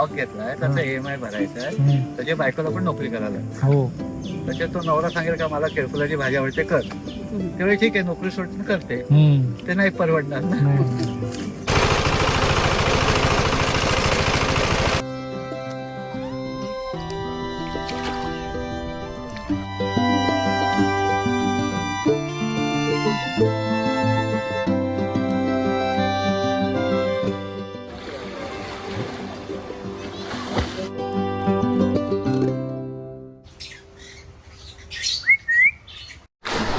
Stock घेतलाय त्याचा EMI भरायचा आहे, त्याच्या बायकोला पण नोकरी करायला आहे. हो. त्याच्यात तो नवरा सांगेल का मला केळफुलाची भाजी आवडते कर, तेव्हा ठीक आहे नोकरी सोडून करते, ते नाही परवडणार ना. नाही.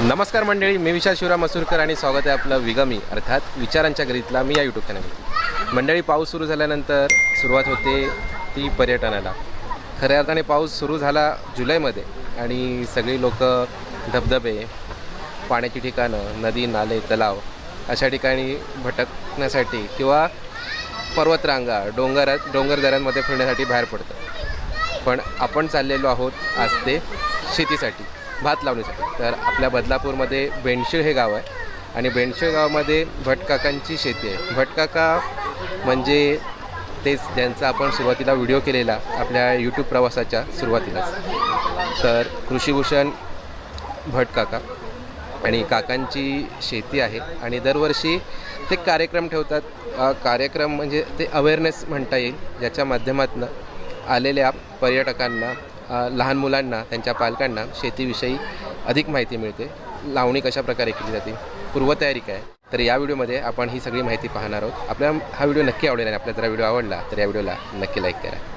नमस्कार मंडळी, मी विशाल शिवराम मसूरकर आणि स्वागत आहे आपलं विगमी अर्थात विचारांच्या घरीतला मी या यूट्यूब चॅनलवर. मंडळी, पाऊस सुरू झाल्यानंतर सुरुवात होते ती पर्यटनाला. खऱ्या अर्थाने पाऊस सुरू झाला जुलैमध्ये आणि सगळी लोक धबधबे, पाण्याची ठिकाणं, नदी, नाले, तलाव अशा ठिकाणी भटकण्यासाठी किंवा पर्वतरांगा, डोंगरदऱ्यांमध्ये फिरण्यासाठी बाहेर पडतं. पण आपण चाललेलो आहोत आज ते शेतीसाठी, भात लावणीसाठी. तर आपल्या बदलापूरमध्ये बेंडशीळ हे गाव आहे आणि बेंडशीळ गावामध्ये भटकाकांची शेती आहे. भटकाका म्हणजे तेच ज्यांचा आपण सुरुवातीला व्हिडिओ केलेला आपल्या यूट्यूब प्रवासाच्या सुरुवातीलाच. तर कृषीभूषण भटकाका आणि काकांची शेती आहे आणि दरवर्षी ते कार्यक्रम ठेवतात. कार्यक्रम म्हणजे ते अवेअरनेस म्हणता येईल, ज्याच्या माध्यमातून आलेल्या पर्यटकांना, लहान मुलांना, त्यांच्या पालकांना शेतीविषयी अधिक माहिती मिळते. लावणी कशा प्रकारे केली जाते, पूर्वतयारी काय. तर या व्हिडिओमध्ये आपण ही सगळी माहिती पाहणार आहोत. आपल्याला हा व्हिडिओ नक्की आवडेल आणि आपल्याला जर व्हिडिओ आवडला तर या व्हिडिओला नक्की लाईक करा.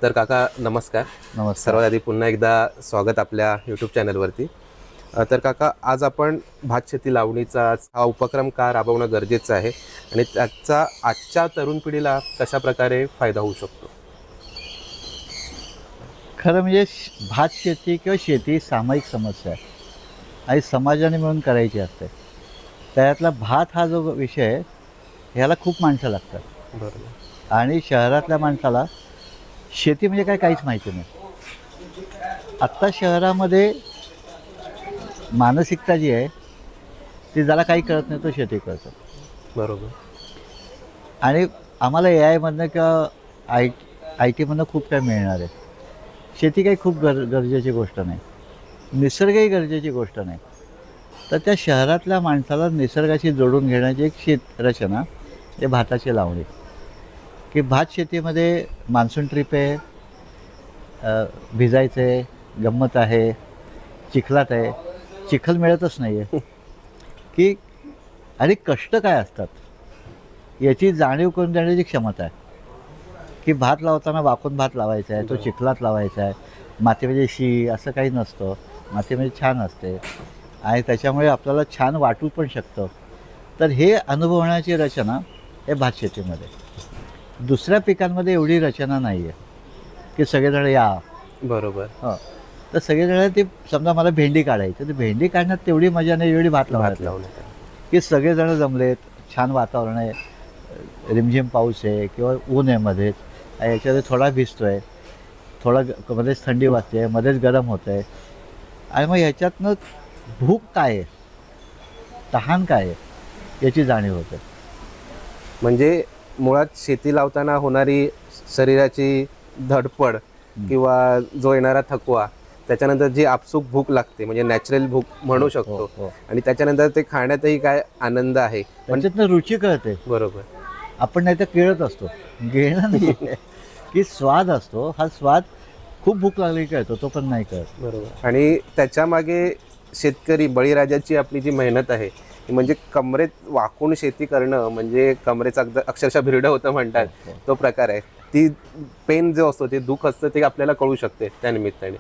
तर काका नमस्कार. नमस्कार. सर्वात आधी पुन्हा एकदा स्वागत आपल्या यूट्यूब चॅनलवरती. तर काका, आज आपण भात शेती लावणीचा हा उपक्रम का राबवणं गरजेचं आहे आणि त्याचा आजच्या तरुण पिढीला कशा प्रकारे फायदा होऊ शकतो? खरं म्हणजे भात शेती किंवा शेती सामायिक समस्या आहे आणि समाजाने मिळून करायची असते. त्यातला भात हा जो विषय आहे ह्याला खूप माणसं लागतात. बरोबर. आणि शहरातल्या माणसाला शेती म्हणजे काय काहीच माहिती नाही. आत्ता शहरामध्ये मानसिकता जी आहे ती ज्याला काही कळत नाही तो शेती करतो. बरोबर. आणि आम्हाला AI मधनं किंवा आय टीमधनं खूप काय मिळणार आहे. शेती काही खूप गरजेची गोष्ट नाही, निसर्गही गरजेची गोष्ट नाही. तर त्या शहरातल्या माणसाला निसर्गाशी जोडून घेण्याची एक शेत रचना ते भाताची लावणी. की भात शेतीमध्ये मान्सून ट्रिप आहे, भिजायचं आहे, गंमत आहे, चिखलात आहे, चिखल मिळतच नाही आहे की आणि कष्ट काय असतात याची जाणीव करून देण्याची क्षमता आहे. की भात लावताना वाकून भात लावायचा आहे, तो चिखलात लावायचा आहे. मातीमध्ये असं काही नसतं, मातीमध्ये छान असते आणि त्याच्यामुळे आपल्याला छान वाटू पण शकतं. तर हे अनुभवण्याची रचना हे भात शेतीमध्ये. दुसऱ्या पिकांमध्ये एवढी रचना नाही आहे की सगळेजण या. बरोबर. हो, तर सगळेजण ते समजा मला भेंडी काढायची, तर भेंडी काढण्यात तेवढी मजा नाही जेवढी भात लावायला. की सगळेजण जमलेत, छान वातावरण आहे, रिमझिम पाऊस आहे किंवा ऊन आहे मध्येच, याच्यामध्ये थोडा भिजतो आहे, थोडा मध्येच थंडी वाजते, मध्येच गरम होतं आहे. आणि मग ह्याच्यातनं भूक काय आहे, तहान काय आहे याची जाणीव होते. म्हणजे मुळात शेती लावताना होणारी शरीराची धडपड किंवा जो येणारा थकवा, त्याच्यानंतर जी आपसूक भूक लागते म्हणजे नॅचरल भूक म्हणू शकतो. आणि त्याच्यानंतर ते खाण्यातही काय आनंद आहे, त्याच्यातनं रुची कळते. बरोबर. आपण नाही तर गिळत असतो. गिळणं नाही आहे की स्वाद असतो, हा स्वाद खूप भूक लागली कळतो, तो पण नाही कळत. बरोबर. आणि त्याच्यामागे शेतकरी बळीराजाची आपली जी मेहनत आहे ती म्हणजे कमरेत वाकून शेती करणं म्हणजे कमरेचं अक्षरशः भिरडं होतं म्हणतात, तो प्रकार आहे. ती पेन जो असतो, ते दुःख असतं, ते आपल्याला कळू शकते त्या निमित्ताने.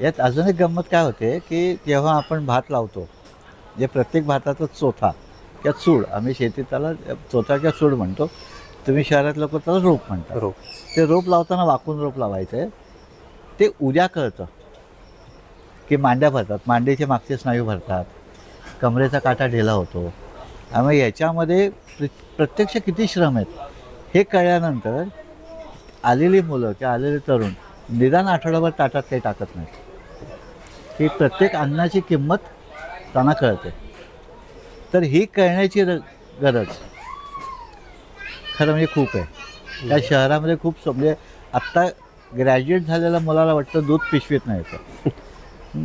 यात अजून एक गंमत काय होते की जेव्हा आपण भात लावतो, जे प्रत्येक भाताचा चोथा किंवा चूड, आम्ही शेतीत त्याला चोथा किंवा चूड म्हणतो, तुम्ही शहरात लोक त्याला रोप म्हणतात. रोप. ते रोप लावताना वाकून रोप लावायचं आहे. ते उद्या कळतं की मांड्या भरतात, मांडीचे मागचे स्नायू भरतात, कमरेचा काटा ढिला होतो. त्यामुळे याच्यामध्ये प्रत्यक्ष किती श्रम आहेत हे कळल्यानंतर आलेली मुलं किंवा आलेले तरुण निदान आठवड्याभर ताटात काही टाकत नाहीत. की प्रत्येक अन्नाची किंमत त्यांना कळते. तर ही कळण्याची गरज खरं म्हणजे खूप आहे. त्या शहरामध्ये खूप म्हणजे आत्ता ग्रॅज्युएट झालेल्या मुलाला वाटतं दूध पिशवीत नाही येतं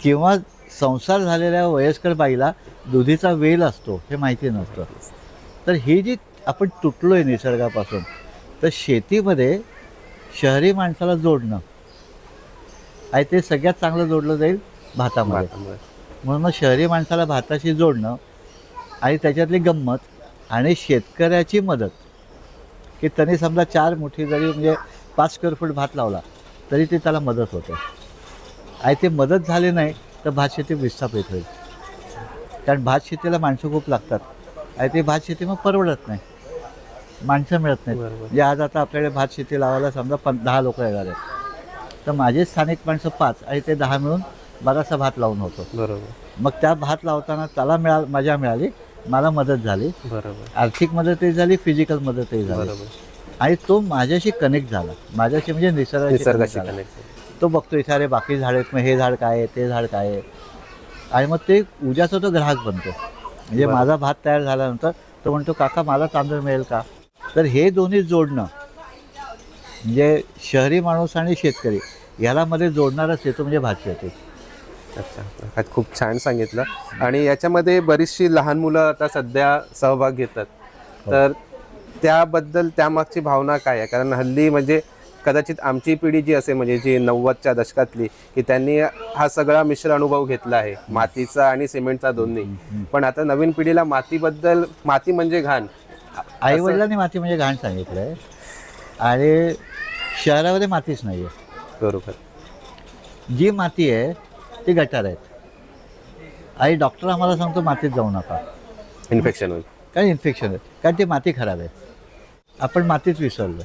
किंवा संसार झालेल्या वयस्कर बाईला दुधीचा वेल असतो हे माहिती नसतं. तर ही जी आपण तुटलो आहे निसर्गापासून, तर शेतीमध्ये शहरी माणसाला जोडणं आहे ते सगळ्यात चांगलं जोडलं जाईल भातामध्ये. म्हणून शहरी माणसाला भाताशी जोडणं आणि त्याच्यातली गंमत आणि शेतकऱ्याची मदत की त्यांनी समजा 4 मुठी जरी म्हणजे 5 स्क्वेअर फूट भात लावला तरी ते त्याला मदत होते. आणि ते मदत झाली नाही तर भात शेती विस्थापित होईल. कारण भात शेतीला माणसं खूप लागतात आणि ते भात शेती मग परवडत नाही, माणसं मिळत नाहीत. म्हणजे आज आता आपल्याकडे भात शेती लावायला समजा 10 लोक येणार आहेत, तर माझे स्थानिक माणसं 5 आणि ते 10 मिळून बराचसा भात लावून होतो. बरोबर. मग त्या भात लावताना त्याला मजा मिळाली, मला मदत झाली. बरोबर. आर्थिक मदतही झाली, फिजिकल मदतही झाली. बरोबर. आणि तो माझ्याशी कनेक्ट झाला, माझ्याशी म्हणजे निसर्गाशी कनेक्ट. तो बघतो इथे अरे बाकी झाड आहेत, मग हे झाड काय आहे, ते झाड काय आहे, आणि मग ते उद्याचा तो ग्राहक बनतो. म्हणजे माझा भात तयार झाल्यानंतर तो म्हणतो काका मला तांदूळ मिळेल का. तर हे दोन्ही जोडणं म्हणजे शहरी माणूस आणि शेतकरी याला मध्ये जोडणारच येतो म्हणजे भात शेती. अच्छा, खूप छान सांगितलं. आणि याच्यामध्ये बरीचशी लहान मुलं आता सध्या सहभाग घेतात, तर त्याबद्दल त्यामागची भावना काय आहे? कारण हल्ली म्हणजे कदाचित आमची पिढी जी असेल म्हणजे जी 90च्या दशकातली, की त्यांनी हा सगळा मिश्र अनुभव घेतला आहे, मातीचा आणि सिमेंटचा दोन्ही. पण आता नवीन पिढीला मातीबद्दल, माती म्हणजे घाण, आई वडिलांनी माती म्हणजे घाण सांगितलं आहे आणि शहरामध्ये मातीच नाही आहे. बरोबर. जी माती आहे ती गटार आहेत आणि डॉक्टर आम्हाला सांगतो मातीत जाऊ नका, इन्फेक्शन होईल. कारण इन्फेक्शन आहे, कारण ती माती खराब आहे. आपण मातीच विसरलो.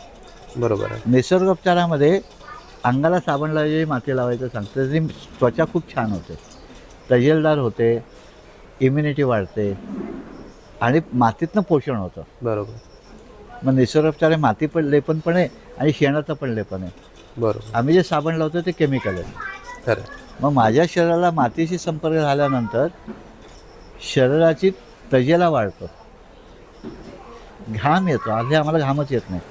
बरोबर आहे. निसर्गोपचारामध्ये अंगाला साबण लावायची, माती लावायचं सांगतं, ती त्वचा खूप छान होते, तजेलदार होते, इम्युनिटी वाढते आणि मातीतनं पोषण होतं. बरोबर. मग निसर्गोपचार हे माती पण लेपन पण आहे आणि शेणाचं पण लेपन आहे. बरोबर. आम्ही जे साबण लावतो ते केमिकल आहे. खरं. मग माझ्या शरीराला मातीशी संपर्क झाल्यानंतर शरीराची तजेला वाढतो, घाम येतो. आधी आम्हाला घामच येत नाही.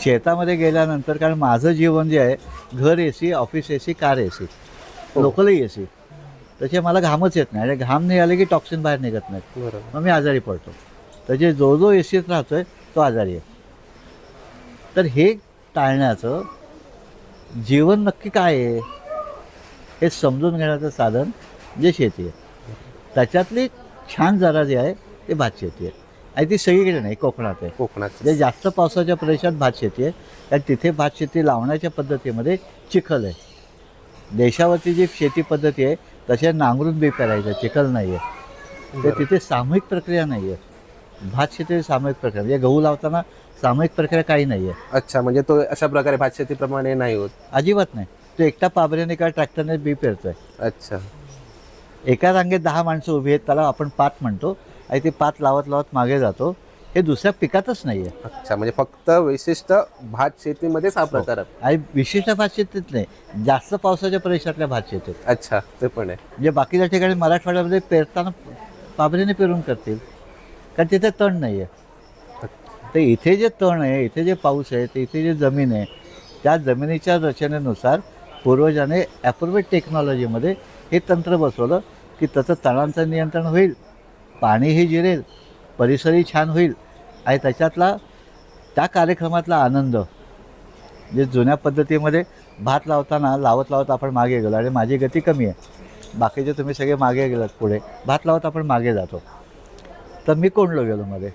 शेतामध्ये गेल्यानंतर, कारण माझं जीवन जे आहे घर AC, office AC, car AC, लोकलही AC, त्याचे मला घामच येत नाही. आणि घाम नाही आले की टॉक्सिन बाहेर निघत नाहीत, बरोबर. मग मी आजारी पडतो. त्याचे जो ACत राहतोय तो आजारी आहे. तर हे टाळण्याचं जीवन नक्की काय आहे हे समजून घेण्याचं साधन जे शेती आहे. त्याच्यातली छान जरा जी आहे ते भात शेती आहे आणि ती सगळीकडे नाही, कोकणात आहे. कोकणात जे जास्त पावसाच्या प्रदेशात भात शेती आहे, कारण तिथे भात शेती लावण्याच्या पद्धतीमध्ये चिखल आहे. देशावरची जी शेती पद्धती आहे तशा नांगरून बी करायचं, चिखल नाही आहे. तर तिथे सामूहिक प्रक्रिया नाही आहे. भात शेती सामूहिक प्रक्रिया, म्हणजे गहू लावताना सामूहिक प्रक्रिया काही नाही आहे. अच्छा, म्हणजे तो अशा प्रकारे भात शेतीप्रमाणे नाही होत. अजिबात नाही. तो एकटा पाबऱ्याने का ट्रॅक्टरने बी पेरतोय. अच्छा. एका रांगेत 10 माणसं उभी आहेत, त्याला आपण पात म्हणतो, आणि ते पात लावत लावत मागे जातो. हे दुसऱ्या पिकातच नाही आहे. अच्छा, म्हणजे फक्त विशिष्ट भात शेतीमध्येच हा प्रकार आहे. आणि विशिष्ट भात शेतीत नाही, जास्त पावसाच्या प्रदेशातल्या भात शेतीत. अच्छा, ते पण आहे. म्हणजे बाकीच्या ठिकाणी मराठवाड्यामध्ये पेरताना पाबरीने पेरून करतील, कारण तिथे तण नाही आहे. तर इथे जे तण आहे, इथे जे पाऊस आहे, तर इथे जे जमीन आहे, त्या जमिनीच्या रचनेनुसार पूर्वजाने ॲप्रोप्रिएट टेक्नॉलॉजीमध्ये हे तंत्र बसवलं की त्याचं तणांचं नियंत्रण होईल, पाणीही जिरेल, परिसरही छान होईल आणि त्याच्यातला त्या कार्यक्रमातला आनंद म्हणजे जुन्या पद्धतीमध्ये भात लावत आपण मागे गेलो आणि माझी गती कमी आहे, बाकीचे तुम्ही सगळे मागे गेलात पुढे, भात लावत आपण मागे जातो. तर मी कोंडलो गेलो मध्ये,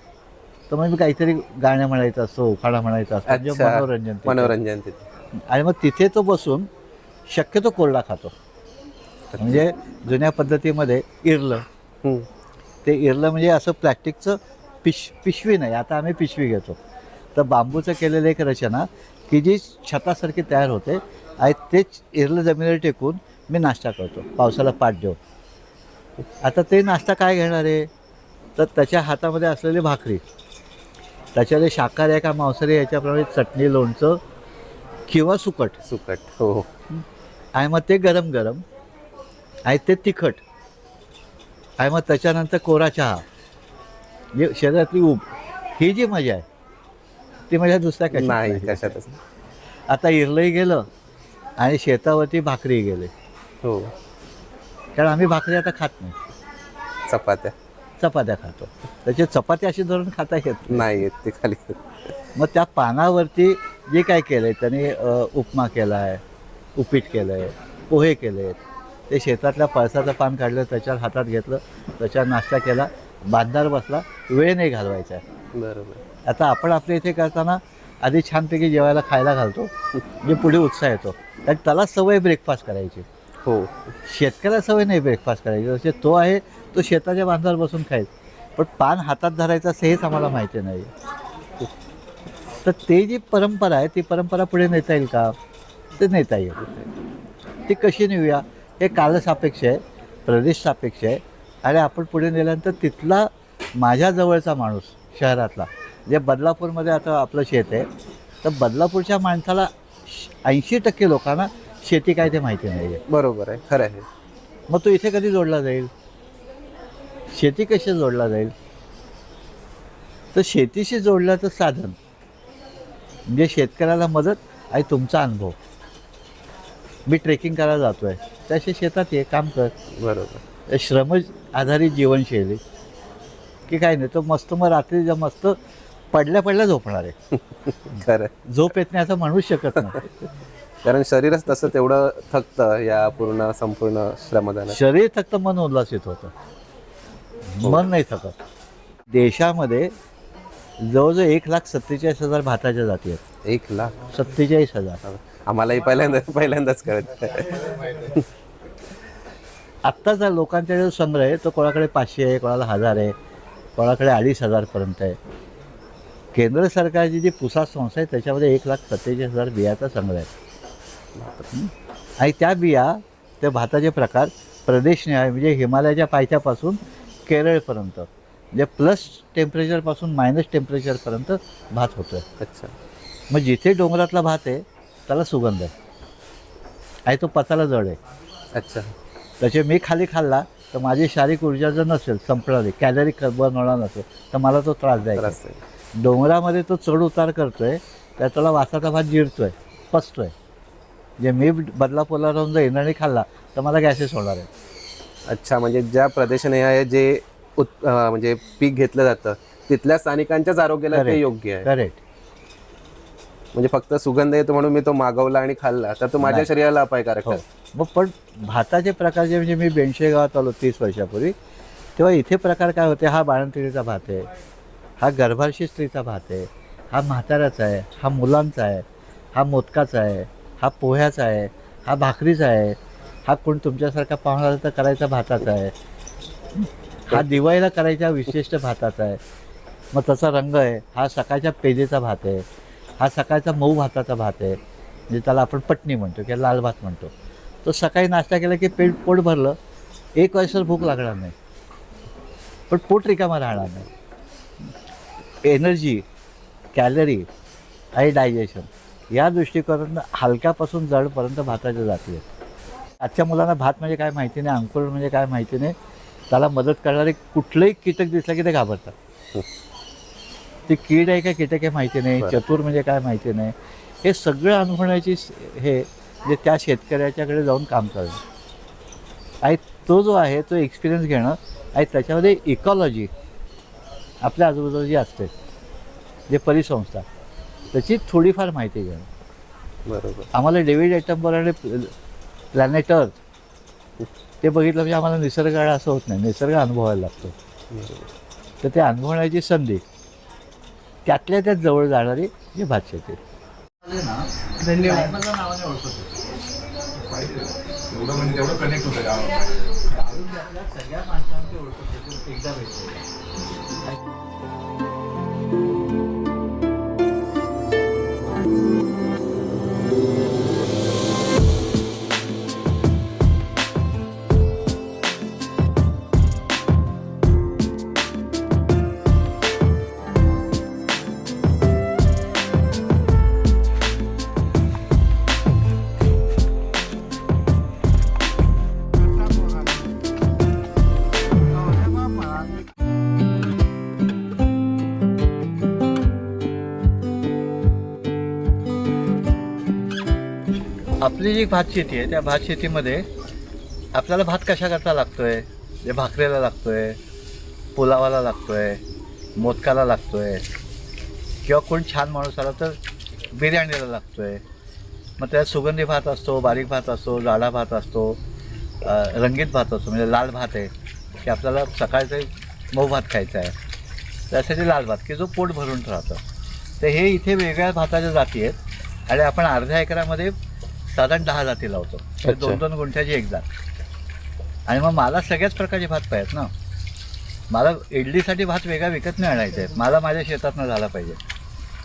तर मग मी काहीतरी गाणं म्हणायचं असतो, उखाणा म्हणायचा असतो, म्हणजे मनोरंजन आणि मग तिथे तो बसून शक्यतो कोरडा खातो. म्हणजे जुन्या पद्धतीमध्ये इरलं, ते इरलं म्हणजे असं प्लॅस्टिकचं पिशवी नाही, आता आम्ही पिशवी घेतो. तर बांबूचं केलेलं एक रचना की जी छतासारखी तयार होते आणि तेच इरलं जमिनीवर टेकून मी नाश्ता करतो पावसाला पाठ देऊन. आता ते नाश्ता काय घेणार आहे, तर त्याच्या हातामध्ये असलेली भाकरी, त्याच्यामध्ये शाकाहारी आहे का मांसाहारी याच्याप्रमाणे चटणी, लोणचं किंवा सुकट. हो. आणि मग ते गरम गरम आणि ते तिखट आणि मग त्याच्यानंतर कोरा चहा, म्हणजे शरीरातली ऊब, ही जी मजा आहे ती मजा दुसऱ्या कशात नाही, कशातच. आता इरलंही गेलं आणि शेतावरती भाकरी गेले. हो, कारण आम्ही भाकरी आता खात नाही, चपात्या खातो. त्याची चपाती अशी धरून खाता येत नाही येत ते खाली. मग त्या पानावरती जे काय केलं आहे त्याने, उपमा केला आहे, उपीट केलं आहे, पोहे केले आहेत, ते शेतातल्या पळसाचं पान काढलं, त्याच्यावर हातात घेतलं, त्याच्यावर नाश्ता केला, बांधार बसला, वेळ नाही घालवायचा आहे. बरोबर. आता आपण आपल्या इथे करताना आधी छानपैकी जेवायला खायला घालतो, म्हणजे पुढे उत्साह येतो, कारण त्याला सवय ब्रेकफास्ट करायची. हो, शेतकऱ्याला सवय नाही ब्रेकफास्ट करायची, जसे तो आहे तो शेताच्या बांधावर बसून खाईल, पण पान हातात धरायचं असं हेच आम्हाला माहिती नाही. तर ते जी परंपरा आहे ती परंपरा पुढे नेता येईल का, ते नेता येईल. ती कशी नेऊया, हे कालसापेक्ष आहे, प्रदेश सापेक्ष आहे. आणि आपण पुढे नेल्यानंतर तिथला माझ्या जवळचा माणूस शहरातला, जे बदलापूरमध्ये आता आपलं शेत आहे, तर बदलापूरच्या माणसाला 80% लोकांना शेती काय ते माहिती नाही आहे. बरोबर आहे, खरं आहे. मग तो इथे कधी जोडला जाईल, शेती कशी जोडला जाईल, तर शेतीशी जोडल्याचं साधन म्हणजे शेतकऱ्याला मदत आणि तुमचा अनुभव. मी ट्रेकिंग करायला जातो आहे, त्याशी शेतात ये, काम कर. बरोबर. श्रम आधारित जीवनशैली की काय नाही, तो मस्त मग रात्री मस्त पडल्या झोपणार आहे. खरं, झोप येत नाही असं म्हणूच शकत नाही, कारण शरीरच तसं तेवढं थकतं या संपूर्ण श्रमदानात. शरीर थकतं, मन उल्हासित होतं, मन नाही थकत. देशामध्ये जवळजवळ 1,47,000 भाताच्या जाती आहेत. 1,47,000. आम्हालाही पहिल्यांदाच कळत. आत्ताचा लोकांच्या जो संग्रह आहे तो कोणाकडे 500 आहे, कोणाला 1000 आहे, कोणाकडे 2,500 पर्यंत आहे. केंद्र सरकारची जी पुसा संस्था आहे त्याच्यामध्ये 1,47,000 बियाचा संग्रह आहे. आणि त्या बिया, त्या भाताचे प्रकार प्रदेशनिहाय, म्हणजे हिमालयाच्या पायथ्यापासून केरळपर्यंत, म्हणजे प्लस टेम्परेचरपासून मायनस टेम्परेचरपर्यंत भात होतो आहे. अच्छा. मग जिथे डोंगरातला भात आहे त्याला सुगंध आहे आणि तो पचायला जड आहे. अच्छा. त्याचे मी खाली खाल्ला तर माझी शारीरिक ऊर्जा जर नसेल, संपणारी कॅलरी बर्न होणार नसेल, तर मला तो त्रासदायक आहे. डोंगरामध्ये तो चढ उतार करतोय, त्याला वासाचा भात जिरतोय, पचतोय. जे मी बदलापूरला राहून जर इंद्राणी खाल्ला तर मला गॅसेस होणार आहे. अच्छा, म्हणजे ज्या प्रदेशनिहाय जे म्हणजे पीक घेतलं जातं तिथल्या स्थानिकांच्याच आरोग्याला ते योग्य आहे. करेक्ट. म्हणजे फक्त सुगंध येतो म्हणून मी तो मागवला आणि खाल्ला तर तो माझ्या शरीराला अपायकारक आहे. मग पण भाताचे प्रकार जे, म्हणजे मी बेंडशे गावात आलो 30 वर्षापूर्वी, तेव्हा इथे प्रकार काय होते, हा बाळंतिणीचा भात आहे, हा गर्भाशयी स्त्रीचा भात आहे, हा म्हाताऱ्याचा आहे, हा मुलांचा आहे, हा मोदकाचा आहे, हा पोह्याचा आहे, हा भाकरीचा आहे, हा कोण तुमच्यासारखा पाहुणा तर करायचा भाताचा आहे, हा दिवाळीला करायच्या विशिष्ट भाताचा आहे. मग तसा रंग आहे, हा सकाळच्या पेजेचा भात आहे, हा सकाळचा मऊ भाताचा भात आहे, म्हणजे त्याला आपण पटणी म्हणतो किंवा लाल भात म्हणतो. तो सकाळी नाश्ता केला की पोट भरलं, 1 वर्षभर भूक लागणार नाही, पण पोट रिकामा राहणार नाही. एनर्जी, कॅलरी आणि डायजेशन या दृष्टिकोनातून हलक्यापासून जडपर्यंत भाताच्या जाती आहेत. आजच्या मुलांना भात म्हणजे काय माहिती नाही, अंकुरण म्हणजे काय माहिती नाही, त्याला मदत करणारे कुठलंही कीटक दिसलं की ते घाबरतात. ती कीड आहे का कीटक हे माहिती नाही, चतुर म्हणजे काय माहिती नाही. हे सगळं अनुभवण्याची हे जे त्या शेतकऱ्याच्याकडे जाऊन काम करणं आणि तो जो आहे तो एक्सपिरियन्स घेणं आणि त्याच्यामध्ये इकॉलॉजी आपल्या आजूबाजूला जी असते जे परिसंस्था, त्याची थोडीफार माहिती घेणं. बरोबर. आम्हाला डेव्हिड एटनबरो आणि प्लॅनेट अर्थ ते बघितलं म्हणजे आम्हाला निसर्ग असं होत नाही, निसर्ग अनुभवायला लागतो. तर ते अनुभवण्याची संधी, त्यातल्या त्यात जवळ जाणारी जी भातशेती. धन्यवाद. सगळ्या माणसांची ओळख एकदा भेटतो. आपली जी भात शेती आहे त्या भात शेतीमध्ये आपल्याला भात कशा करता लागतोय, जे भाकरीला लागतोय, पुलावाला लागतोय, मोदकाला लागतोय, किंवा कोण छान माणूस आला तर बिर्याणीला लागतोय. मग त्यात सुगंधी भात असतो, बारीक भात असतो, जाडा भात असतो, रंगीत भात असतो. म्हणजे लाल भात आहे की आपल्याला सकाळचा मऊ भात खायचा आहे, त्यासाठी लाल भात की जो पोट भरून राहतं. तर हे इथे वेगळ्या भाताच्या जाती आहेत आणि आपण अर्ध्या एकरामध्ये साधारण 10 जाती लावतो. 2-2 गुंठ्याची एक जात. आणि मग मला सगळ्याच प्रकारचे भात पाहिजेत ना. मला इडलीसाठी भात वेगळा विकत नाही आणायचा आहे, मला माझ्या शेतातनं झाला पाहिजे.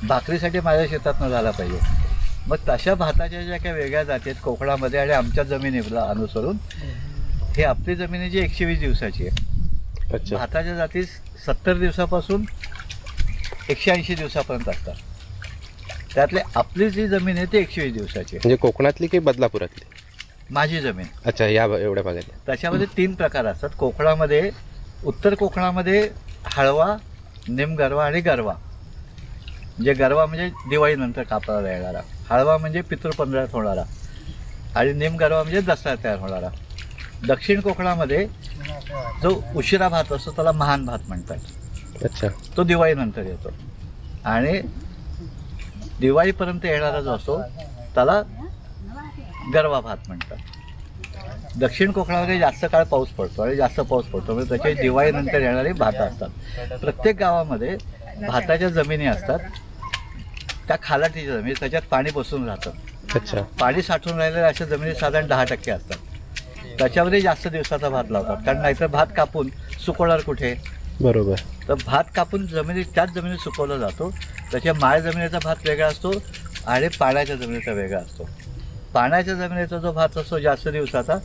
भाकरीसाठी माझ्या शेतातनं झाला पाहिजे. मग तशा भाताच्या ज्या काही वेगळ्या जाती आहेत कोकणामध्ये आणि आमच्या जमिनीला अनुसरून, हे आपली जमिनी जी 120 दिवसाची आहे. भाताच्या जाती 70 दिवसापासून 180 दिवसापर्यंत असतात. त्यातले आपली जी जमीन आहे ती 120 दिवसाची आहे. म्हणजे कोकणातली की बदलापुरातली? माझी जमीन. अच्छा, या एवढ्या भागात. त्याच्यामध्ये 3 प्रकार असतात कोकणामध्ये. उत्तर कोकणामध्ये हळवा, निमगरवा आणि गरवा. म्हणजे गरवा म्हणजे दिवाळीनंतर कापडाला येणारा, हळवा म्हणजे पितृपंधरात होणारा आणि निमगरवा म्हणजे दसऱ्यात तयार होणारा. दक्षिण कोकणामध्ये जो उशिरा भात असतो त्याला महान भात म्हणतात. अच्छा. तो दिवाळीनंतर येतो. आणि दिवाळीपर्यंत येणारा जो असतो त्याला गरवा भात म्हणतात. दक्षिण कोकणामध्ये जास्त काळ पाऊस पडतो आणि जास्त पाऊस पडतो म्हणजे त्याचे दिवाळीनंतर येणारे भात असतात. प्रत्येक गावामध्ये भाताच्या जमिनी असतात, त्या खालाटीच्या जमिनी, त्याच्यात पाणी बसून राहतं. अच्छा. पाणी साठून राहिलेल्या अशा जमिनी साधारण 10% असतात. त्याच्यामध्ये जास्त दिवसाचा भात लावतात, कारण नाहीतर भात कापून सुकवणार कुठे. बरोबर. तर भात कापून त्याच जमिनीत सुकवला जातो. त्याच्या माळ जमिनीचा भात वेगळा असतो आणि पाण्याच्या जमिनीचा वेगळा असतो. पाण्याच्या जमिनीचा जो भात असतो जास्त दिवसाचा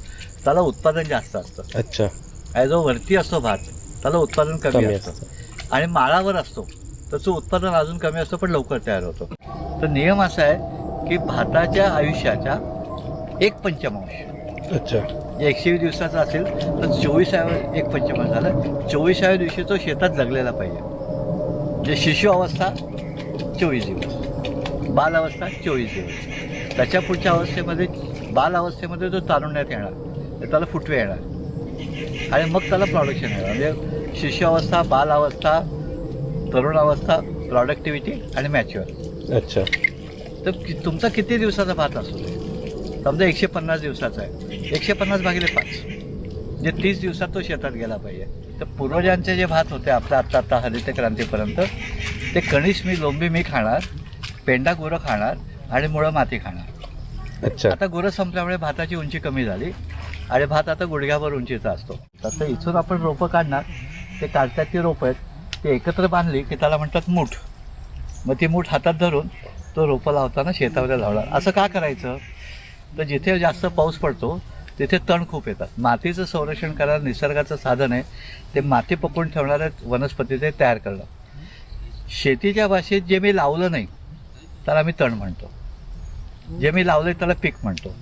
त्याला उत्पादन जास्त असतं. अच्छा. आणि जो वरती असतो भात त्याला उत्पादन कमी असतं. आणि माळावर असतो त्याचं उत्पादन अजून कमी असतं पण लवकर तयार होतो. तर नियम असा आहे की भाताच्या आयुष्याच्या 1/5. अच्छा. 120 दिवसाचा असेल तर 24व्या 1/5 झालं. 24व्या दिवशी तो शेतात जगलेला पाहिजे. म्हणजे शिशु अवस्था 24 दिवस, बाल अवस्था 24 दिवस. त्याच्या पुढच्या अवस्थेमध्ये बाल अवस्थेमध्ये तो तारुण्यात येणार, तर त्याला फुटवे येणार आणि मग त्याला प्रॉडक्शन येणार. म्हणजे शिशु अवस्था, बाल अवस्था, तरुण अवस्था, प्रॉडक्टिव्हिटी आणि मॅच्युअर. अच्छा. तर तुमचा किती दिवसाचा भात असू दे, समजा 150 दिवसाचा आहे, 150 भागिले 5 म्हणजे 30 दिवसात तो शेतात गेला पाहिजे. तर पूर्वजांचे जे भात होते आपल्या आत्ता हरित क्रांतीपर्यंत, ते कणीस मी, लोंबी मी खाणार, पेंडा गुरं खाणार आणि मुळं माती खाणार. अच्छा. आता गुरं संपल्यामुळे भाताची उंची कमी झाली आणि भात आता गुडघ्यावर उंचीचा असतो. तर इथून आपण रोपं काढणार, ते काढतात ती रोपं आहेत, ते एकत्र बांधली की त्याला म्हणतात मूठ. मग ती मूठ हातात धरून तो रोपं लावताना शेतामध्ये लावणार. असं का करायचं, तर जिथे जास्त पाऊस पडतो तिथे तण खूप येतात. मातीचं संरक्षण करणारं निसर्गाचं साधन आहे ते माती पकडून ठेवणाऱ्या वनस्पती ते तयार करणं. शेतीच्या भाषेत जे मी लावलं नाही त्याला आम्ही तण म्हणतो, जे मी लावलं त्याला पीक म्हणतो.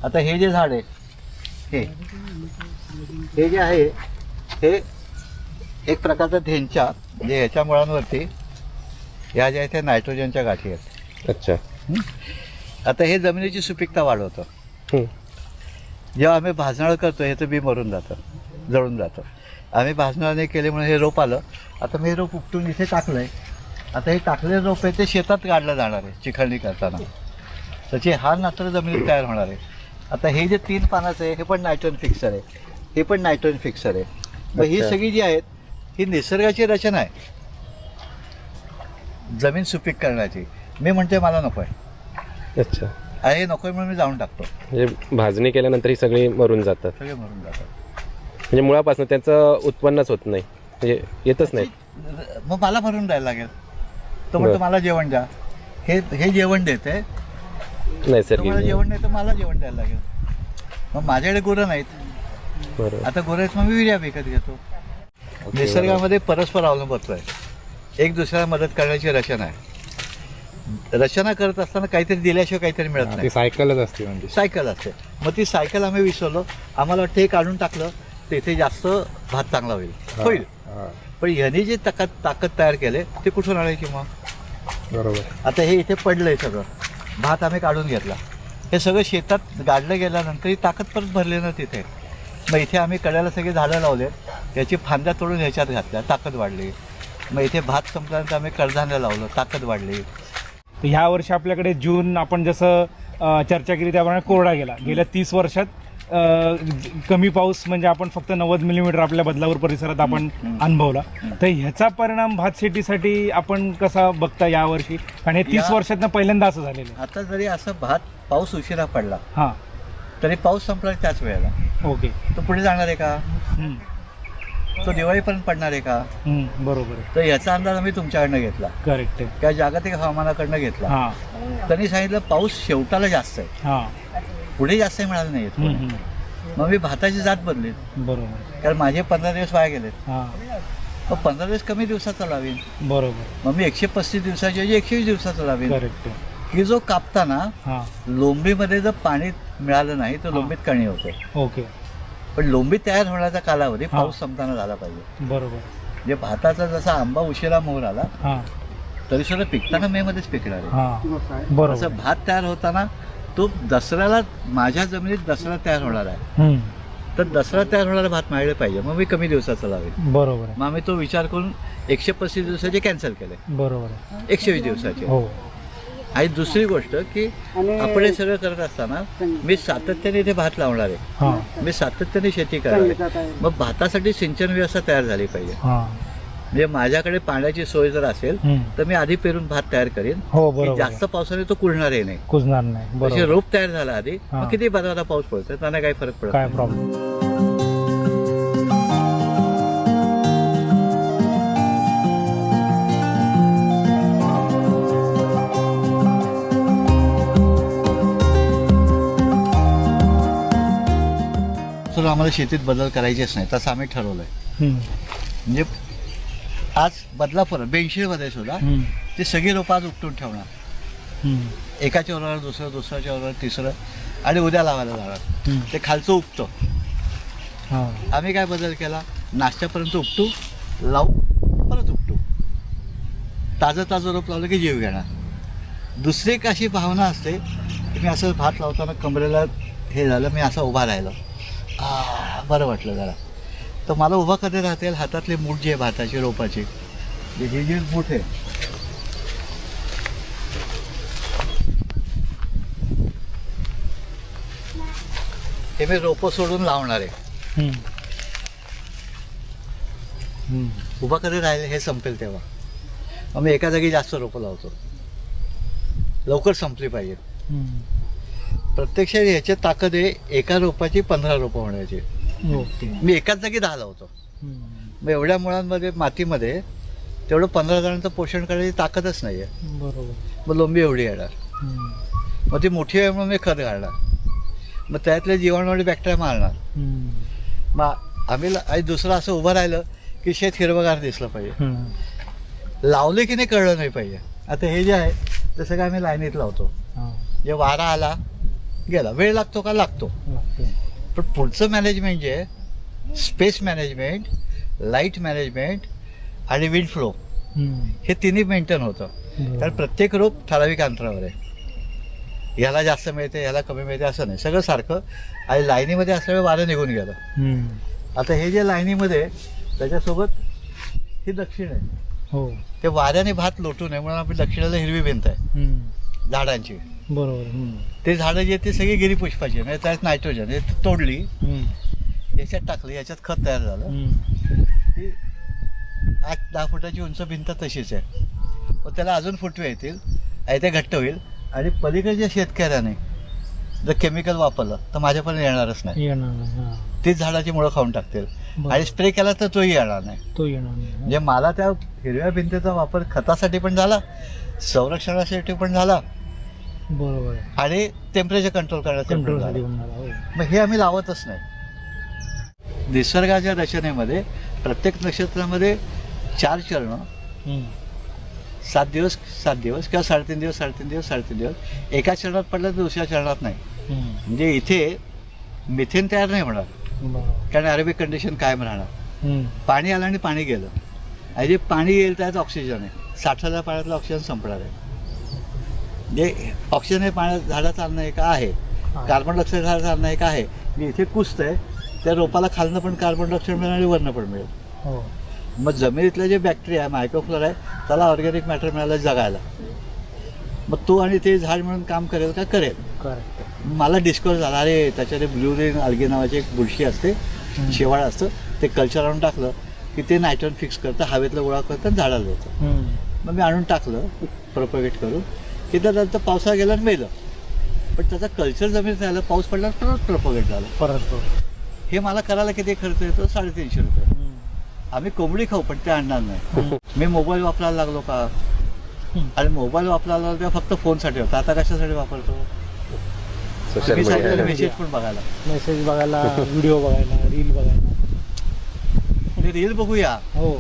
आता हे जे झाड आहे हे जे आहे हे एक प्रकारचा धेंचा, म्हणजे ह्याच्या मुळांवरती ह्या ज्या इथे नायट्रोजनच्या गाठी आहेत. अच्छा. आता हे जमिनीची सुपीकता वाढवतं. जेव्हा आम्ही भाजनाळं करतो हे तर बी मरून जातं, जळून जातं. आम्ही भाजनाळं नाही केल्यामुळे हे रोप आलं. आता मी हे रोप उपटून इथे टाकलं आहे आता हे टाकलेलं रोप आहे ते शेतात काढलं जाणार आहे चिखलणी करताना. त्याची हार मात्र जमिनीत तयार होणार आहे. आता हे जे 3 पानाचं आहे हे पण नायट्रोजन फिक्सर आहे, हे पण नायट्रोजन फिक्सर आहे. मग ही सगळी जी आहेत ही निसर्गाची रचना आहे जमीन सुपीक करण्याची. मी म्हणते मला नको आहे. अच्छा. आणि हे नको आहे म्हणून मी जाऊन टाकतो. म्हणजे भाजणी केल्यानंतर ही सगळी मरून जातात. सगळे मरून जातात. म्हणजे मुळापासून त्याचं उत्पन्नच होत नाही, म्हणजे येतच नाही. मग मला भरून द्यायला लागेल. तो म्हणतो मला जेवण द्या. हे जेवण देते, नैसर्गिक. तुम्हाला जेवण नाही तर मला जेवण द्यायला लागेल. मग माझ्याकडे गुरं नाहीत. बरोबर. आता गुरं आहेत मग मी विर्या विकत घेतो. निसर्गामध्ये परस्पर अवलंबत्व आहे. एक दुसऱ्याला मदत करण्याची रचना आहे. रचना करत असताना काहीतरी दिल्याशिवाय काहीतरी मिळत नाही. सायकलच असते म्हणजे. सायकल असते. मग ती सायकल आम्ही विसरलो. आम्हाला वाटतं हे काढून टाकलं तर इथे जास्त भात चांगला होईल. पण ह्यांनी जे ताकद तयार केले ते कुठून आणायची मग? बरोबर. आता हे इथे पडलंय सगळं भात आम्ही काढून घेतला. हे सगळं शेतात गाडलं गेल्यानंतर ही ताकद परत भरली ना तिथे. मग इथे आम्ही कड्याला सगळे झाडं लावले, याची फांद्या तोडून ह्याच्यात घातल्या, ताकद वाढली. मग इथे भात संपल्यानंतर आम्ही कडधान्य लावलं, ताकद वाढली. तर ह्या वर्षी आपल्याकडे जून आपण जसं चर्चा केली त्याप्रमाणे कोरडा गेला. गेल्या 30 वर्षात कमी पाऊस म्हणजे आपण फक्त 90 मिलीमीटर आपल्या बदलापूर परिसरात आपण अनुभवला. तर ह्याचा परिणाम भात शेतीसाठी आपण कसा बघता यावर्षी? कारण हे 30 वर्षातनं पहिल्यांदा असं झालेलं आहे. आता जरी असं भात पाऊस उशिरा पडला हां, तरी पाऊस संपला त्याच वेळेला. ओके. तो पुढे जाणार आहे का? तो दिवाळीपर्यंत पडणार आहे का? बरोबर आहे. तर याचा अंदाज आम्ही तुमच्याकडनं घेतला, करेक्ट आहे. किंवा जागतिक हवामानाकडनं घेतला. हां त्यांनी सांगितलं पाऊस शेवटाला जास्त आहे, हां. पुढे जास्त मिळालं नाही. मग मी भाताची जात बदलीत, बरोबर. कारण माझे 15 दिवस वाया गेलेत. हां, मग 15 दिवस कमी दिवसाचा लावीन. बरोबर. मग मी 135 दिवसाच्या 120 दिवसाचा लावीन. करेक्ट आहे. की जो कापताना हां, लोंबीमध्ये जर पाणी मिळालं नाही तर लोंबीत कणी होते. ओके. पण लोंबी तयार होण्याचा कालावधी पाऊस संपताना झाला पाहिजे. बरोबर. म्हणजे भाताचा जसा आंबा उशिरा मोहर आला हां तरी सुद्धा पिकताना मे मध्येच पिकणार आहे. हां, बरोबर. असं भात तयार होताना तो दसऱ्याला माझ्या जमिनीत दसरा तयार होणार आहे, तर दसरा तयार होणारा भात मिळाले पाहिजे. मग मी कमी दिवसाचा लावेल. बरोबर आहे. मग आम्ही तो विचार करून 135 दिवसाचे कॅन्सल केले, बरोबर आहे. 120 दिवसाचे. हो. आणि दुसरी गोष्ट की आपण हे सगळं करत असताना मी सातत्याने इथे भात लावणार आहे, हां मी सातत्याने शेती करणार आहे. मग भातासाठी सिंचन व्यवस्था तयार झाली पाहिजे. हां, म्हणजे माझ्याकडे पाण्याची सोय जर असेल तर मी आधी पेरून भात तयार करेन. हो की बरोबर. जास्त पावसाने तो कुजणारही नाही. कुजणार नाही. म्हणजे बरोबर. रोप तयार झाला आधी, हां. मग किती बाजारात पाऊस पडतो त्यांना काही फरक पडत काय नाही. प्रॉब्लेम? तर आम्हाला शेतीत बदल करायचेच नाही तसं आम्ही ठरवलंय. म्हणजे आज बदलापूर बेंशीमध्ये सुद्धा ती सगळी रोपं आज उपटून ठेवणार. एकाच्या बरोबर दुसरं, दुसऱ्याच्या बरोबर तिसरं, आणि उद्या लावायला जाणार. ते खालचं उपतं. हां, आम्ही काय बदल केला, नाश्त्यापर्यंत उपटू, लावू, परत उपटू. ताजं रोप लावलं की जीव घेणार. दुसरी एक अशी भावना असते की मी असं भात लावताना कमरेला हे झालं, मी असं उभा राहिलो, बरं वाटलं जरा. तर मला उभा कधी राहते, हातातली मूठ जी आहे भाताची रोपाची, ही जी मूठ आहे, हे मी रोपं सोडून लावणार आहे. उभा कधी राहिले हे संपेल तेव्हा मग मी एका जागी जास्त रोपं लावतो, लवकर संपली पाहिजे. प्रत्यक्षात ह्याची ताकद आहे एका रोपाची 15 रोपं होण्याची. मी एकाच जागी 10 लावतो. मग एवढ्या मुळांमध्ये मातीमध्ये तेवढं 15 जणांचं पोषण करायची ताकदच नाही आहे. बरोबर. मग लोंबी एवढी येणार. मग ती मोठी आहे म्हणून मी खत घालणार, मग त्यातले जीवाणू आणि बॅक्टेरिया मारणार. मग आम्ही आणि दुसरं असं उभं राहिलं की शेत हिरवगार दिसलं पाहिजे, लावले की नाही कळलं नाही पाहिजे. आता हे जे आहे ते सगळं आम्ही लाईनीत लावतो. जे वारा आला गेला, वेळ लागतो का? लागतो. पण पुढचं मॅनेजमेंट जे आहे, स्पेस मॅनेजमेंट, लाईट मॅनेजमेंट आणि विंड फ्लो, हे तिन्ही मेंटेन होतं. कारण प्रत्येक रोप ठराविक अंतरावर आहे. ह्याला जास्त मिळते, ह्याला कमी मिळते असं नाही, सगळं सारखं. आणि लाईनीमध्ये असल्यामुळे वारं निघून गेलं. आता हे जे लाईनीमध्ये त्याच्यासोबत ही दक्षिण आहे, हो ते वाऱ्याने भात लोटू नये म्हणून आपली दक्षिणेला हिरवी भिंत आहे झाडांची. बरोबर. ते झाडं जे ते सगळी गिरीपुष्पाची म्हणजे त्यात नायट्रोजन हे तोडली, याच्यात टाकली, याच्यात खत तयार झालं. ती 8-10 फुटाची उंच भिंत तशीच आहे. मग त्याला अजून फुटवे येतील आणि ते घट्ट होईल. आणि पलीकडच्या शेतकऱ्याने जर केमिकल वापरलं तर माझ्यापर्यंत येणारच नाही. तीच झाडाची मुळं खाऊन टाकतील. आणि स्प्रे केला तर तोही येणार नाही. म्हणजे मला त्या हिरव्या भिंतीचा वापर खतासाठी पण झाला, संरक्षणासाठी पण झाला, बरोबर, आणि टेम्परेचर कंट्रोल करण्यासाठी पण झाला. मग हे आम्ही लावतच नाही. निसर्गाच्या रचनेमध्ये प्रत्येक नक्षत्रामध्ये 4 चरण, 7 दिवस 7 दिवस किंवा 3.5 दिवस 3.5 दिवस 3.5 दिवस एका चरणात पडलं तर दुसऱ्या चरणात नाही. म्हणजे इथे मिथेन तयार नाही होणार, कारण अरेबिक कंडिशन कायम राहणार. पाणी आलं आणि पाणी गेलं, आणि जे पाणी येईल त्यात ऑक्सिजन आहे. साठलेल्या पाण्यातलं ऑक्सिजन संपणार आहे. म्हणजे ऑक्सिजन हे पाण्यात झाडाचं अन्न एक आहे, कार्बन डायऑक्साईड झाडाचं अन्न एक आहे. मी इथे कुसतंय त्या रोपाला खालनं पण कार्बन डायऑक्साईड मिळेल आणि वरनं पण मिळेल. मग जमिनीतलं जे बॅक्टेरिया आहे, मायक्रोफ्लोरा आहे, त्याला ऑर्गॅनिक मॅटर मिळालं जगायला. मग तो आणि ते झाड म्हणून काम करेल का? करेल. मला डिस्कवर झाला, अरे त्याच्यात ब्ल्यू रेन अल्गे नावाची एक बुरशी असते, शेवाळ असतं, ते कल्चर आणून टाकलं की ते नायट्रोजन फिक्स करतं, हवेतलं गोळा करतं आणि झाडाला देतं. मग मी आणून टाकलं प्रोपगेट करून की त्यानंतर पावसाळा गेला आणि मेलं. पण त्याचा कल्चर जमिनीत राहिलं, पाऊस पडला परत प्रोपगेट झालं परत. हे मला करायला किती खर्च येतो? 350 रुपये. आम्ही कोंबडी खाऊ पण ते आणणार नाही. मी मोबाईल वापरायला लागलो का? आणि मोबाईल वापरायला लागलो तेव्हा फक्त फोनसाठी होता. आता कशासाठी वापरतो? मेसेज पण बघायला, मेसेज बघायला, व्हिडिओ बघायला, रील बघायला. रील बघूया, हो,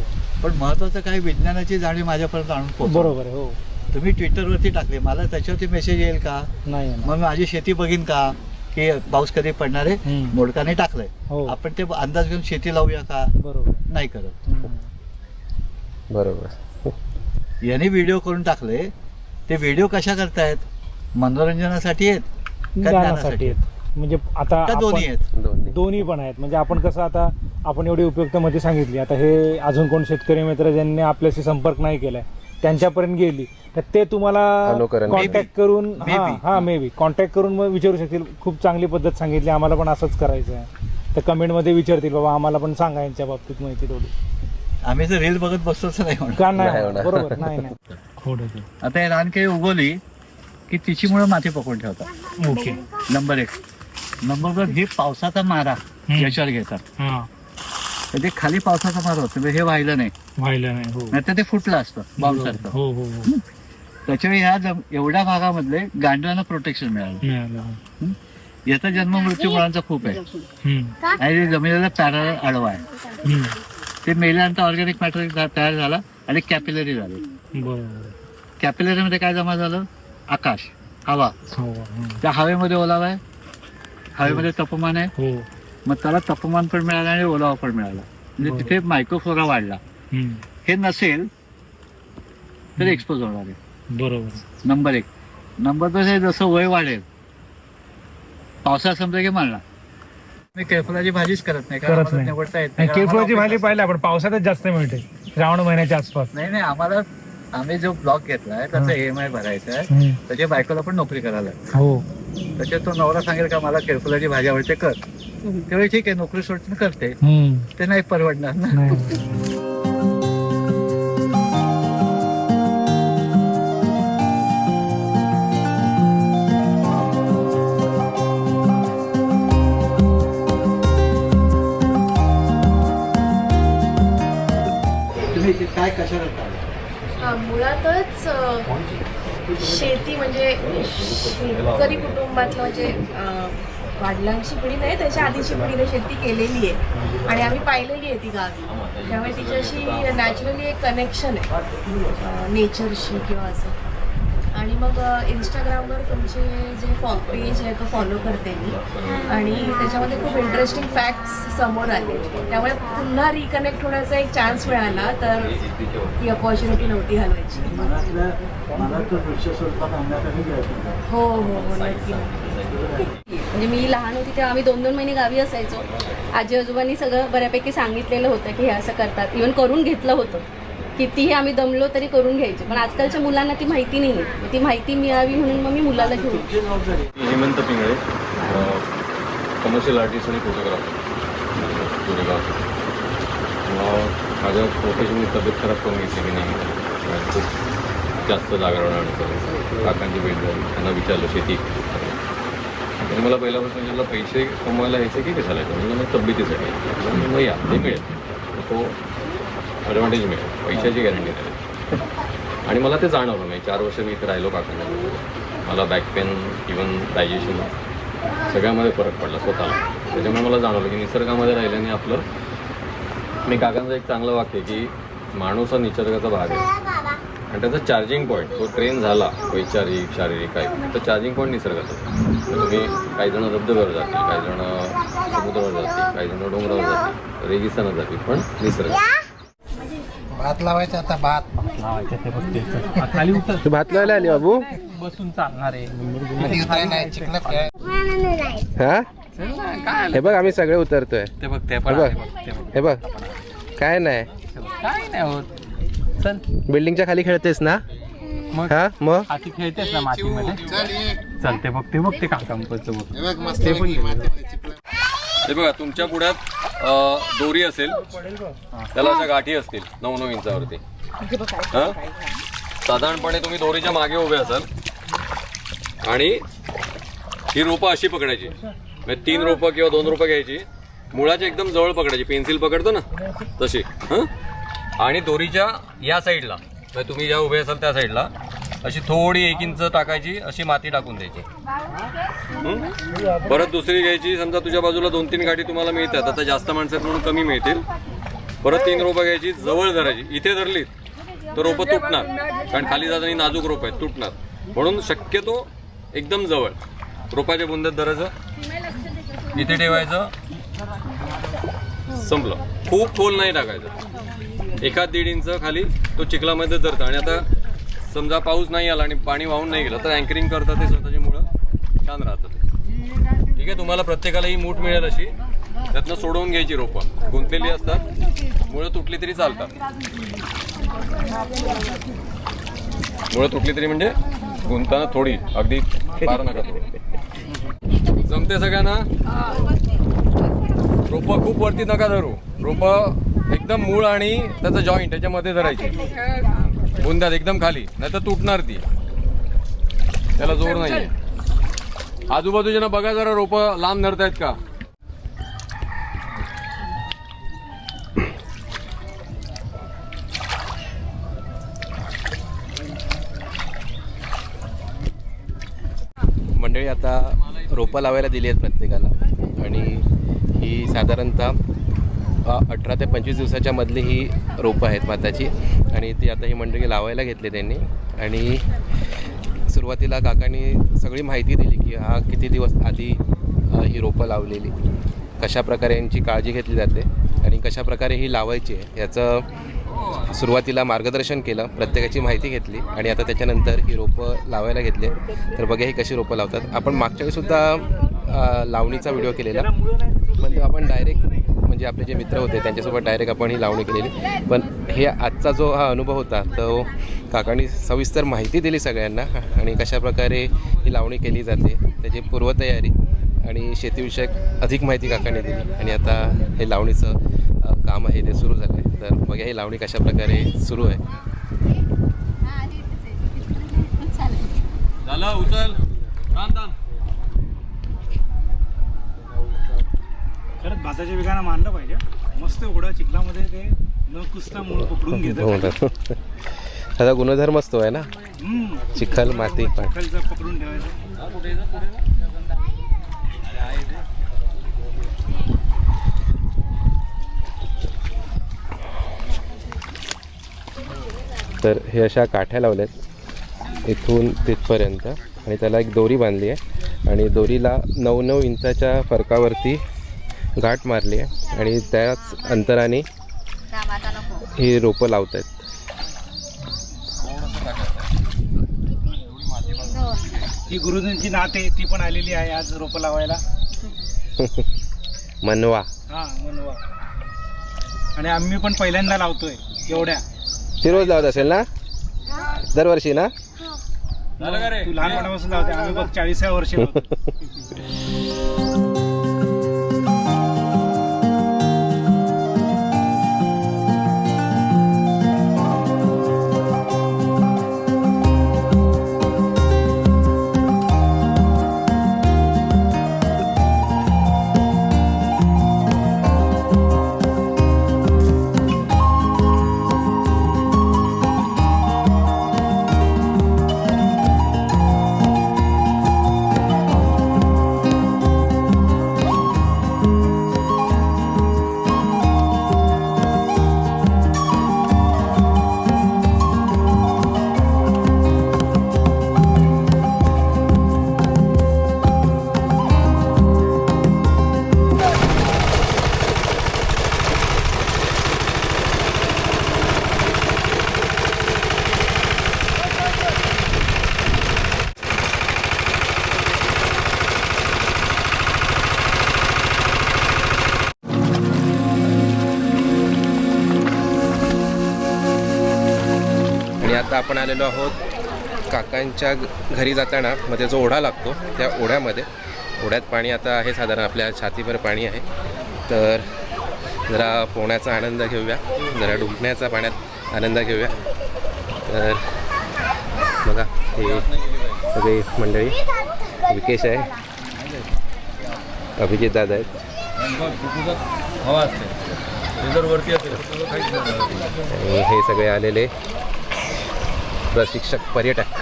पण महत्वाचं काही विज्ञानाची जाणीव माझ्यापर्यंत आणून पोहोच. बरोबर आहे. हो, तुम्ही ट्विटरवरती टाकले, मला त्याच्यावरती मेसेज येईल का? नाही. मग माझी शेती बघीन का की पाऊस कधी पडणार आहे? मोडकाने टाकलंय, आपण ते अंदाज घेऊन शेती लावूया का? बरोबर नाही करत. बरोबर. याने व्हिडिओ करून टाकले, ते व्हिडिओ कशा करतायत? मनोरंजनासाठी आहेत का ज्ञानासाठी आहेत? म्हणजे आता दोन्ही आहेत? दोन्ही पण आहेत. म्हणजे आपण कसं, आता आपण एवढी उपयुक्त माहिती सांगितली, आता हे अजून कोण शेतकरी मित्र ज्यांनी आपल्याशी संपर्क नाही केलाय त्यांच्यापर्यंत गेली तर ते तुम्हाला कॉन्टॅक्ट करून मे बी कॉन्टॅक्ट करून मग विचारू शकतील. खूप चांगली पद्धत सांगितली, आम्हाला पण असंच करायचं आहे. तर कमेंटमध्ये विचारतील, बाबा आम्हाला पण सांगा यांच्या बाबतीत माहिती थोडी. आम्ही जर रील बघत बसतोच नाही म्हणून का नाही? बरोबर. नाही. आता हे रानकेळी उगवली की तिची मुळे माती पकडून ठेवतात. ओके. नंबर 1. नंबर 2, हे पावसाचा मारा याच्यावर घेतात. तर ते खाली पावसाचा मारा होतो, हे व्हायला नाही. नाही तर ते फुटलं असतं बॉम्ब सारखं. त्याच्यामुळे ह्या एवढ्या भागामधले गांडळांना प्रोटेक्शन मिळालं. याचा जन्म मृत्यू मुळांचा खूप आहे, आणि जमिनीला पॅरल आडवा आहे. ते मेल्यानंतर ऑर्गॅनिक मॅटर तयार झाला आणि कॅपिलरी झाली. कॅपिलरी मध्ये काय जमा झालं? आकाश, हवा. त्या हवेमध्ये ओलावा आहे, हवेमध्ये तापमान आहे, मग त्याला तापमान पण मिळालं आणि ओलावा पण मिळाला. म्हणजे तिथे मायक्रोफ्लोरा वाढला. हे नसेल तर एक्सपोज होणार आहे. बरोबर. नंबर 1. नंबर 2, हे जसं वय वाढेल, पावसाळा संपला की मारणार. मी केळफुलाची भाजीच करत नाही, निवडता येत नाही. केळफुलाची भाजी पाहिजे आपण पावसातच जास्त मिळते, श्रावण महिन्याच्या आसपास. नाही, आम्हाला आम्ही जो ब्लॉक घेतलाय त्याचा EMI भरायचा आहे, त्याच्या बायकोला पण नोकरी करायला. हो. त्याच्यात तो नवरा सांगेल का मला केळफुलाची भाजी आवडते, कर. तेव्हा ठीक आहे, नोकरी सोडून करते. ते नाही परवडणार ना. तुम्ही काय कशा करता? मुळातच शेती म्हणजे शेतकरी कुटुंबातलं म्हणजे वडिलांची पिढी नाही, त्याच्या आधीची पिढीने शेती केलेली आहे आणि आम्ही पाहिलेली आहे ती गावी. त्यामुळे तिच्याशी नॅचरली एक कनेक्शन आहे नेचरशी किंवा असं. आणि मग इंस्टाग्रामवर तुमचे जे पेज आहे तो फॉलो करते मी, आणि त्याच्यामध्ये खूप इंटरेस्टिंग फॅक्ट्स समोर आले. त्यामुळे पुन्हा रिकनेक्ट होण्याचा एक चान्स मिळाला, तर ती अपॉर्च्युनिटी नव्हती घालवायची. हो, नक्की. म्हणजे मी लहान होती तेव्हा आम्ही 2-2 महिने गावी असायचो. आजी आजोबांनी सगळं बऱ्यापैकी सांगितलेलं होतं की हे असं करतात, इव्हन करून घेतलं होतं कितीही आम्ही दमलो तरी करून घ्यायचो. पण आजकालच्या मुलांना ती माहिती नाही आहे. ती माहिती मिळावी म्हणून मग मी मुलाला घेऊन हेमंत पिंगळे, कमर्शियल आर्टिस्ट आणि फोटोग्राफर गोरेगाव. माझ्या प्रोफेशनली तब्येत खराब करून घेतली की नाही, खूप जास्त जागरण आणि करून काकांची भेट झाली, त्यांना विचारलं शेती. आणि मला पहिल्यापासून ज्याला पैसे कमवायला यायचे की कशाला यायचं, म्हणजे मग तब्येतीसाठी मग या ते मिळेल, तो ॲडव्हान्टेज मिळेल, पैशाची गॅरंटी नाही. आणि मला ते जाणवलं नाही. 4 वर्ष मी इथे राहिलो काकांना, मला बॅक पेन इवन डायजेशन सगळ्यामध्ये फरक पडला स्वतःला. त्याच्यामुळे मला जाणवलं की निसर्गामध्ये राहिल्याने आपलं, मी काकांचं एक चांगलं वाक्य आहे की माणूस हा निसर्गाचा भाग आहे आणि त्याचा चार्जिंग पॉईंट तो ट्रेन झाला वैचारिक शारीरिक काय तर चार्जिंग पॉईंट निसर्गाचा. तर तुम्ही काही जण धबधब्यावर जातील, काही जण समुद्रावर जातील, काही जण डोंगरावर जातील, रेगिस्तानात जातील, पण निसर्ग. भात लावायचा आता, भात खाली उतर. तू भात लावायला आली बाबू? बसून चालणार आहे. हा हे बघ आम्ही सगळे उतरतोय. ते बघ ते हे बघ हे बघ काय नाही काय नाही होत. चल बिल्डिंगच्या खाली खेळतेस ना? मग हा मग हाती खेळतेस ना मातीमध्ये. चालते बघ ते काकांपचं बघ. हे बघा तुमच्या पुढ्यात दोरी असेल, त्याला अशा गाठी असतील 9-9 इंचावरती. हां, साधारणपणे तुम्ही दोरीच्या मागे उभे असाल आणि ही रोपं अशी पकडायची, म्हणजे 3 रोपं किंवा 2 रोपं घ्यायची, मुळाच्या एकदम जवळ पकडायची, पेन्सिल पकडतो ना तशी. हां, आणि दोरीच्या या साईडला, म्हणजे तुम्ही ज्या उभे असाल त्या साईडला अशी थोडी 1 इंच टाकायची, अशी माती टाकून द्यायची. परत दुसरी घ्यायची, समजा तुझ्या बाजूला 2-3 गाठी तुम्हाला मिळतात, आता जास्त माणसं आहेत म्हणून कमी मिळतील. परत 3 रोपं घ्यायची, जवळ धरायची. इथे धरलीत तर रोपं तुटणार, कारण खाली जाताना नाजूक रोपं आहेत, तुटणार. म्हणून शक्यतो एकदम जवळ रोपाच्या बुंद्यात धरायचं, इथे ठेवायचं, संपलं. खूप खोल नाही टाकायचं, 1-1.5 इंच खाली तो चिखलामध्ये धरतं. आणि आता समजा पाऊस नाही आला आणि पाणी वाहून नाही गेलं तर अँकरिंग करतात ते स्वतःची मुळं छान राहतात. ठीक आहे, तुम्हाला प्रत्येकाला ही मूठ मिळेल अशी, त्यातनं सोडवून घ्यायची. रोपं गुंतलेली असतात, मुळं तुटली तरी चालतात. मुळं तुटली तरी म्हणजे गुंताना थोडी, अगदी फार नका थोडी. जमते सगळ्यांना? रोपं खूप वरती नका धरू, रोपं एकदम मूळ आणि त्याचं जॉईंट त्याच्यामध्ये धरायची, बुंद्यात एकदम खाली, नाही तर तुटणार ती, त्याला जोर नाहीये. आजूबाजूच्या बघा जरा रोपं लांब धरतायत का. मंडळी आता रोपं लावायला दिली आहेत प्रत्येकाला आणि ही साधारणतः 18 ते 25 दिवसाच्या मधली ही रोपं आहेत भाताची आणि ती आता ही मंडळी लावायला घेतली त्यांनी. आणि सुरुवातीला काकांनी सगळी माहिती दिली की हा किती दिवस आधी ही रोपं लावलेली, कशा प्रकारे यांची काळजी घेतली जाते आणि कशा प्रकारे ही लावायची आहे याचं सुरुवातीला मार्गदर्शन केलं, प्रत्येकाची माहिती घेतली आणि आता त्याच्यानंतर ही रोपं लावायला घेतली. तर बघा ही कशी रोपं लावतात. आपण मागच्या वेळीसुद्धा लावणीचा व्हिडिओ केलेला, म्हणजे आपण डायरेक्ट म्हणजे आपले जे मित्र होते त्यांच्यासोबत डायरेक्ट आपण ही लावणी केलेली. पण हे आजचा जो हा अनुभव होता तो काकांनी सविस्तर माहिती दिली सगळ्यांना आणि कशाप्रकारे ही लावणी केली जाते त्याची पूर्वतयारी आणि शेतीविषयक अधिक माहिती काकांनी दिली. आणि आता हे लावणीचं काम आहे ते सुरू झालं आहे. तर बघा ही लावणी कशाप्रकारे सुरू आहे. झालं उचल, खरंच भाताच्या वेगानं मांडलं पाहिजे. मस्त एवढं चिखलामध्ये ते न कुसता मूळ पकडून घेतात. त्याचा गुणधर्मच तो आहे ना, चिखल माती चिखलचं पकडून ठेवायचं. तर हे अशा काठ्या लावल्यात इथून तिथपर्यंत आणि त्याला एक दोरी बांधली आहे आणि दोरीला 9-9 इंचाच्या फरकावरती गाठ मारली आहे आणि त्याच अंतराने ही रोपं लावत आहेत. ही गुरुजींची नात आहे, ती पण आलेली आहे आज रोपं लावायला. मनवा. हा मनवा. आणि आम्ही पण पहिल्यांदा लावतोय एवढ्या. ती रोज लावत असेल ना दरवर्षी ना? तू लहानपणापासून लावते, आम्ही बघ 40व्या वर्षी लावतो. आणि आता आपण आलेलो आहोत काकांच्या घरी जाताना मध्ये जो ओढा लागतो त्या ओढ्यात पाणी आता आहे, साधारण आपल्या छातीभर पाणी आहे. तर जरा पोहण्याचा आनंद घेऊया, जरा डुंबण्याचा पाण्यात आनंद घेऊया. तर बघा हे सगळी मंडळी, विकेश आहे, अभिजित दादा आहेत, आणि हे सगळे आलेले प्रशिक्षक पर्यटक.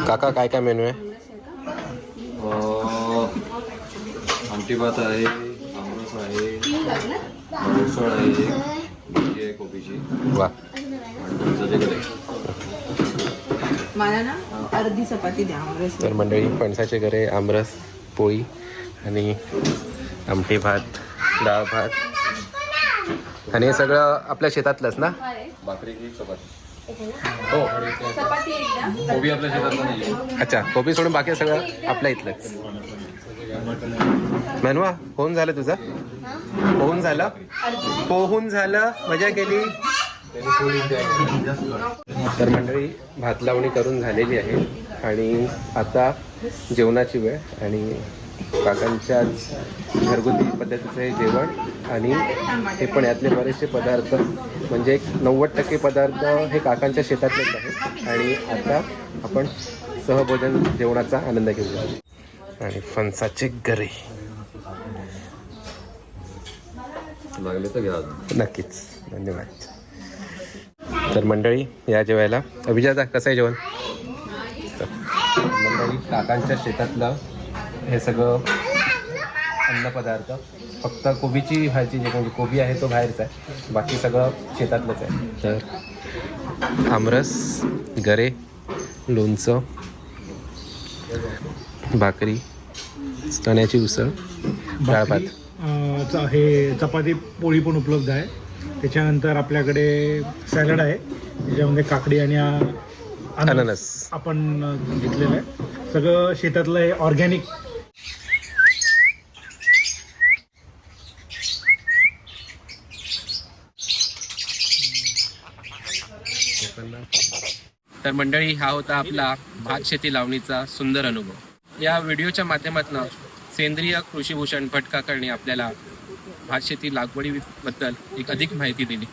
काका काय काय मेनू आहे? आमटी भात आहे, आमरस आहे, उसळ आहे, भाजी आहे कोबीची. वा, मला ना अर्धी चपाती द्या आमरस. तर मंडळी फणसाचे गरे, आमरस, पोळी आणि आमटी भात, डाळ भात, आणि हे सगळं आपल्या शेतातलंच ना? भाकरी की चपाती? हो, कोबी आपल्या शेतातला नाही. अच्छा, कोबी सोडून बाकी सगळं आपल्या इथलंच. मनवा होऊन झालं तुझं? पोहून झालं, मजा केली. तर मंडळी भात लावणी करून झालेली आहे आणि आता जेवणाची वेळ. आणि काकांच्याच घरगुती पद्धतीचं हे जेवण, आणि हे पण यातले बरेचसे पदार्थ, म्हणजे 90% पदार्थ हे काकांच्या शेतातलेच आहेत. आणि आता आपण सहभोजन जेवणाचा आनंद घेऊया. आणि फणसाचे गरे लागले तर घ्या. नक्कीच, धन्यवाद. तर मंडळी या जेवायला. अभिजाता कसं आहे जेवण? मंडळी काकांच्या शेतातलं हे सगळं अन्नपदार्थ, फक्त कोबीची भाजी, जे म्हणजे कोबी आहे तो बाहेरचा आहे, बाकी सगळं शेतातलंच आहे. तर आमरस, गरे, लोणचं, भाकरी, चण्याची उसळ, डाळ भात, हे चपाती पोळी पण उपलब्ध आहे. त्याच्यानंतर आपल्याकडे सॅलड आहे, त्याच्यामध्ये काकडी आणि अननस आपण घेतलेलं आहे. सगळं शेतातलं आहे, ऑर्गॅनिक. तर मंडळी हा होता आपला भात शेती लावणीचा सुंदर अनुभव. या व्हिडिओच्या माध्यमातून सेंद्रिय कृषीभूषण भटकाकांनी आपल्याला भात शेती लागवडीबद्दल एक अधिक माहिती दिली.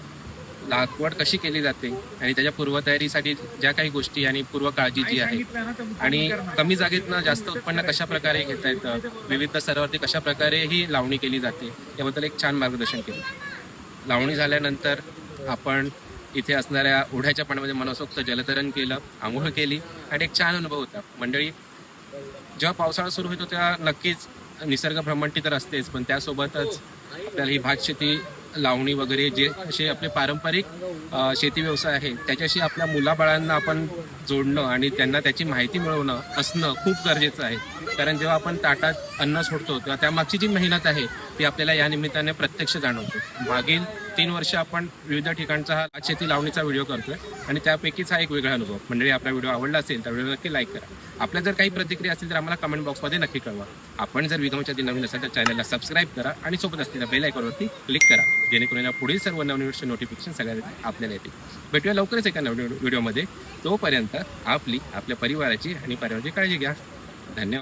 लागवड कशी केली जाते आणि त्याच्या पूर्वतयारीसाठी ज्या काही गोष्टी आणि पूर्वकाळजी जी आहे, आणि कमी जागेतनं जास्त उत्पन्न कशा प्रकारे घेता येतं, विविध स्तरावरती कशा प्रकारे ही लावणी केली जाते, याबद्दल एक छान मार्गदर्शन केलं. लावणी झाल्यानंतर आपण इथे असणाऱ्या ओढ्याच्या पाण्यामध्ये मनसोक्त जलतरण केलं, आंघोळ केली आणि एक छान अनुभव होता. मंडळी, जेव्हा पावसाळा सुरू होतो तेव्हा नक्कीच निसर्ग भ्रमंती तर असतेच, पण त्यासोबतच आपल्याला ही भात शेती, लावणी वगैरे जे असे आपले पारंपरिक शेती व्यवसाय आहे त्याच्याशी आपल्या मुलाबाळांना आपण जोडणं आणि त्यांना त्याची माहिती मिळवणं असणं खूप गरजेचं आहे. कारण जेव्हा आपण ताटात अन्न सोडतो तेव्हा त्यामागची जी मेहनत आहे ती आपल्याला या निमित्ताने प्रत्यक्ष जाणवतो. मागील 3 वर्ष आपण विविध ठिकाणचा हा शेती लावणीचा व्हिडिओ करतोय आणि त्यापैकीच हा एक वेगळा अनुभव. मंडळी, आपला व्हिडिओ आवडला असेल तर व्हिडिओ नक्की लाईक करा. आपल्या जर काही प्रतिक्रिया असतील तर आम्हाला कमेंट बॉक्समध्ये नक्की कळवा. आपण जर विगमच्या नवीन असेल तर चॅनलला सबस्क्राईब करा आणि सोबत असलेल्या बेल आयकॉनवरती क्लिक करा, जेणेकरून पुढील सर्व नवनवीन नोटिफिकेशन सगळ्यात आपल्याला येतील. भेटूया लवकरच एका नवीन व्हिडिओमध्ये. तोपर्यंत आपल्या परिवाराची आणि परिवाराची काळजी घ्या. धन्यवाद.